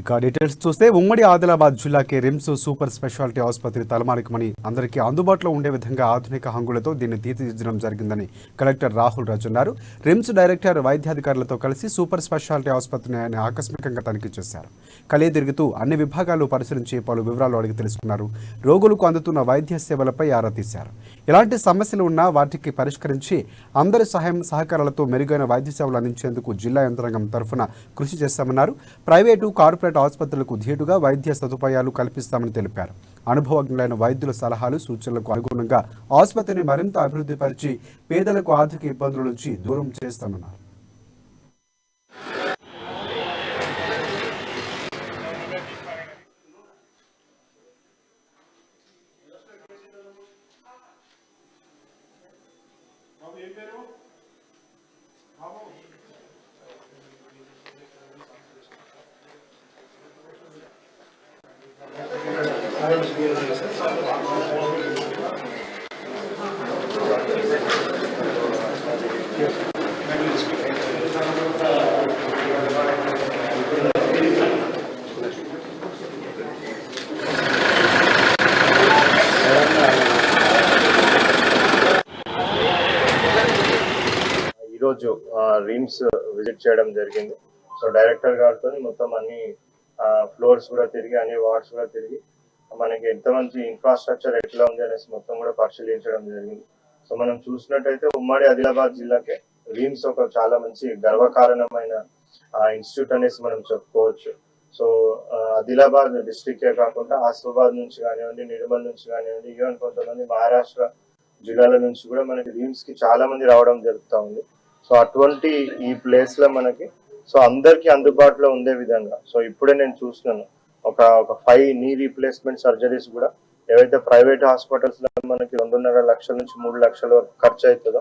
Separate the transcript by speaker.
Speaker 1: ఇక డీటెయిల్స్ చూస్తే ఉమ్మడి ఆదిలాబాద్ జిల్లాకి రిమ్స్ సూపర్ స్పెషాలిటీ ఆసుపత్రి తలమానికమని అందరికీ అందుబాటులో ఉండే విధంగా ఆధునిక హంగులతో దీన్ని తీర్చిదిద్దడం జరిగిందని కలెక్టర్ రాహుల్ రాజు అన్నారు. రిమ్స్ డైరెక్టర్ వైద్యాధికారులతో కలిసి సూపర్ స్పెషాలిటీ ఆసుపత్రిని ఆయన ఆకస్మికంగా తనిఖీ చేశారు. కలియదిరుగుతూ అన్ని విభాగాలు పరిశీలించి పలు వివరాలు అడిగి తెలుసుకున్నారు. రోగులకు అందుతున్న వైద్య సేవలపై ఆరా తీశారు. ఎలాంటి సమస్యలు ఉన్నా వాటికి పరిష్కరించి అందరి సహకారాలతో మెరుగైన వైద్య సేవలు అందించేందుకు జిల్లా యంత్రాంగం తరఫున కృషి చేస్తామన్నారు. ప్రైవేటు కార్పొరేట్ ఆసుపత్రులకు ధీటుగా వైద్య సదుపాయాలు కల్పిస్తామని తెలిపారు. అనుభవజ్ఞులైన వైద్యుల సలహాలు సూచనలకు అనుగుణంగా ఆసుపత్రిని మరింత అభివృద్ధి పరిచి పేదలకు ఆర్థిక ఇబ్బందుల నుంచి దూరం చేస్తామన్నారు.
Speaker 2: ఈరోజు రిమ్స్ విజిట్ చేయడం జరిగింది. సో డైరెక్టర్ గారితో మొత్తం అన్ని ఫ్లోర్స్ కూడా తిరిగి అన్ని వార్డ్స్ కూడా తిరిగి మనకి ఎంత మంచి ఇన్ఫ్రాస్ట్రక్చర్ ఎట్లా ఉంది అనేసి మొత్తం కూడా పరిశీలించడం జరిగింది. సో మనం చూసినట్టయితే ఉమ్మడి ఆదిలాబాద్ జిల్లాకే రిమ్స్ ఒక చాలా మంచి గర్వకారణమైన ఇన్స్టిట్యూట్ అనేసి మనం చెప్పుకోవచ్చు. సో ఆదిలాబాద్ డిస్ట్రిక్టే కాకుండా ఆసిఫాబాద్ నుంచి కానివ్వండి, నిర్మల్ నుంచి కానివ్వండి, ఈవెన్ కొంతమంది మహారాష్ట్ర జిల్లాల నుంచి కూడా మనకి రిమ్స్ కి చాలా మంది రావడం జరుగుతూ ఉంది. సో అటువంటి ఈ ప్లేస్ లో మనకి సో అందరికి అందుబాటులో ఉండే విధంగా సో ఇప్పుడే నేను చూస్తున్నాను ఒక 5 నీ రీప్లేస్మెంట్ సర్జరీస్ కూడా ఏవైతే ప్రైవేట్ హాస్పిటల్స్ లో మనకి 2.5 లక్షల నుంచి 3 లక్షల వరకు ఖర్చు అవుతుందో